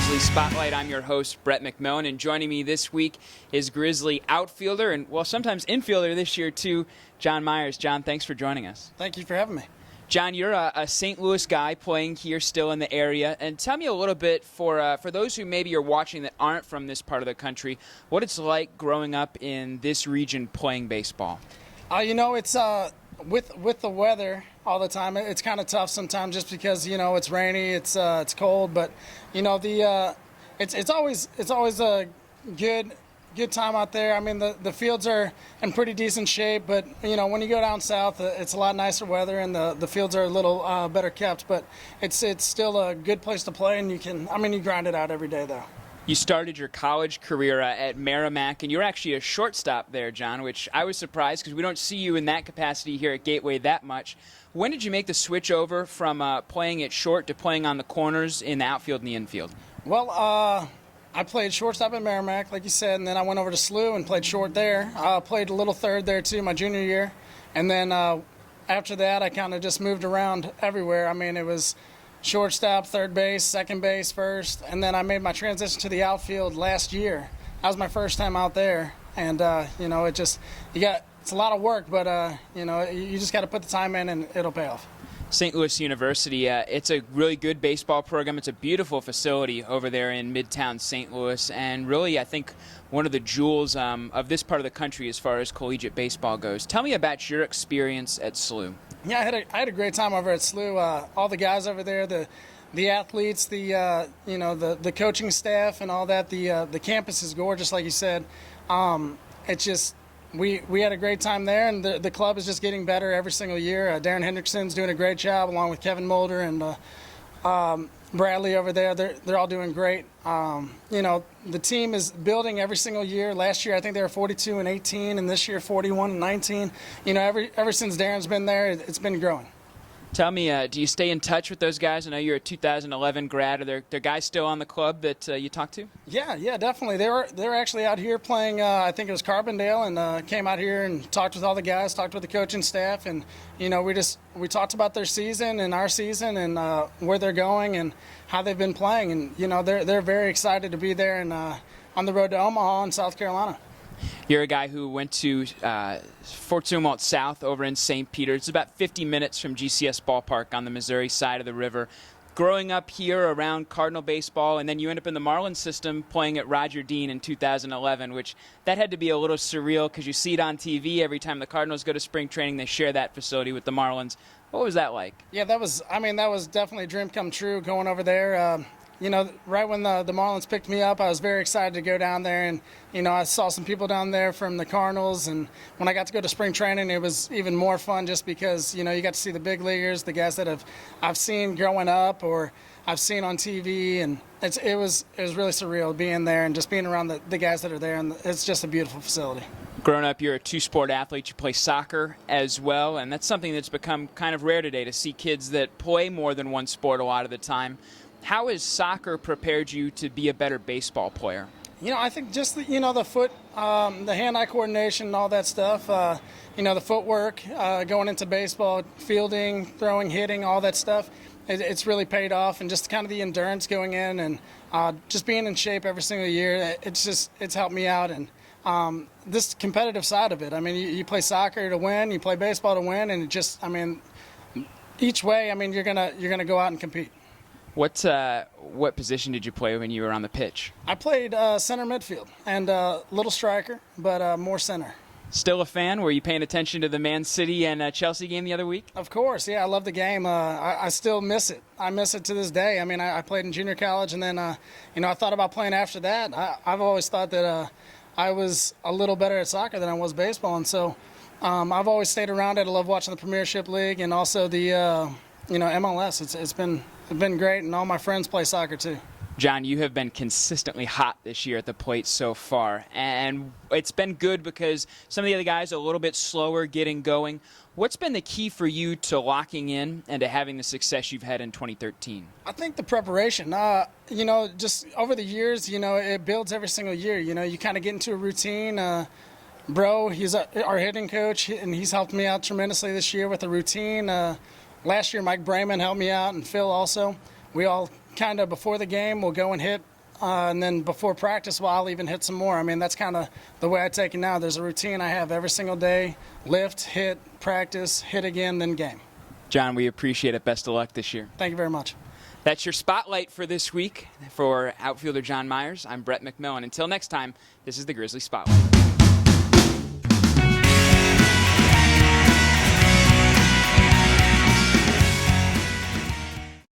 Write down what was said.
Grizzlies Spotlight. I'm your host, Brett McMillan, and joining me this week is Grizzly outfielder and, well, sometimes infielder this year too, Jon Myers. Jon, thanks for joining us. Thank you for having me. Jon, you're a St. Louis guy playing here still in the area, and tell me a little bit for those who maybe are watching that aren't from this part of the country, what it's like growing up in this region playing baseball. It's with the weather all the time. It's kind of tough sometimes just because it's rainy, it's cold, but it's always a good time out there. I mean, the fields are in pretty decent shape, but when you go down south, it's a lot nicer weather and the fields are a little better kept. But it's still a good place to play, and you grind it out every day though. You started your college career at Merrimack, and you're actually a shortstop there, Jon, which I was surprised because we don't see you in that capacity here at Gateway that much. When did you make the switch over from playing at short to playing on the corners in the outfield and the infield? Well, I played shortstop at Merrimack, like you said, and then I went over to SLU and played short there. Played a little third there, too, my junior year. And then after that, I kind of just moved around everywhere. I mean, it was shortstop, third base, second base, first, and then I made my transition to the outfield last year. That was my first time out there, and it's a lot of work, but you just got to put the time in, and it'll pay off. St. Louis University, it's a really good baseball program. It's a beautiful facility over there in Midtown St. Louis, and really, I think one of the jewels of this part of the country as far as collegiate baseball goes. Tell me about your experience at SLU. Yeah, I had a great time over at SLU. All the guys over there, the athletes, the coaching staff, and all that. The campus is gorgeous, like you said. It's just we had a great time there, and the club is just getting better every single year. Darren Hendrickson's doing a great job, along with Kevin Mulder and Bradley over there. They're all doing great. The team is building every single year. Last year, I think they were 42-18, and this year 41-19. Ever since Darren's been there, it's been growing. Tell me, do you stay in touch with those guys? I know you're a 2011 grad. Are there guys still on the club that you talk to? Yeah, definitely. They were actually out here playing. I think it was Carbondale, and came out here and talked with all the guys, talked with the coaching staff, and we talked about their season and our season and where they're going and how they've been playing, and they're very excited to be there and on the road to Omaha in South Carolina. You're a guy who went to Fort Zumwalt South over in St. Peter. It's about 50 minutes from GCS Ballpark on the Missouri side of the river. Growing up here around Cardinal baseball, and then you end up in the Marlins system playing at Roger Dean in 2011, which that had to be a little surreal because you see it on TV every time the Cardinals go to spring training. They share that facility with the Marlins. What was that like? Yeah, that was definitely a dream come true going over there. Right when the Marlins picked me up, I was very excited to go down there, and I saw some people down there from the Cardinals, and when I got to go to spring training, it was even more fun just because you got to see the big leaguers, the guys that I've seen growing up or I've seen on TV, and it was really surreal being there and just being around the guys that are there, and it's just a beautiful facility. Growing up, you're a two-sport athlete. You play soccer as well, and that's something that's become kind of rare today to see kids that play more than one sport a lot of the time. How has soccer prepared you to be a better baseball player? I think just the foot, the hand-eye coordination and all that stuff, the footwork going into baseball, fielding, throwing, hitting, all that stuff, it's really paid off, and just kind of the endurance going in and just being in shape every single year, it's helped me out. And this competitive side of it, I mean, you play soccer to win, you play baseball to win, and each way, you're gonna go out and compete. What position did you play when you were on the pitch? I played center midfield and little striker, but more center. Still a fan? Were you paying attention to the Man City and Chelsea game the other week? Of course, yeah. I love the game. I still miss it. I miss it to this day. I mean, I played in junior college, and then I thought about playing after that. I've always thought that I was a little better at soccer than I was baseball, and so I've always stayed around it. I love watching the Premiership League and also the MLS. It's been great, and all my friends play soccer too. Jon, you have been consistently hot this year at the plate so far, and it's been good because some of the other guys are a little bit slower getting going. What's been the key for you to locking in and to having the success you've had in 2013? I think the preparation. Just over the years, it builds every single year. You kind of get into a routine. Bro, he's our hitting coach, and he's helped me out tremendously this year with the routine. Last year, Mike Brayman helped me out, and Phil also. We all kind of, before the game, will go and hit and then before practice, well, I'll even hit some more. I mean, that's kind of the way I take it now. There's a routine I have every single day: lift, hit, practice, hit again, then game. John, we appreciate it. Best of luck this year. Thank you very much. That's your spotlight for this week for outfielder Jon Myers. I'm Brett McMillan. Until next time, this is the Grizzlies Spotlight.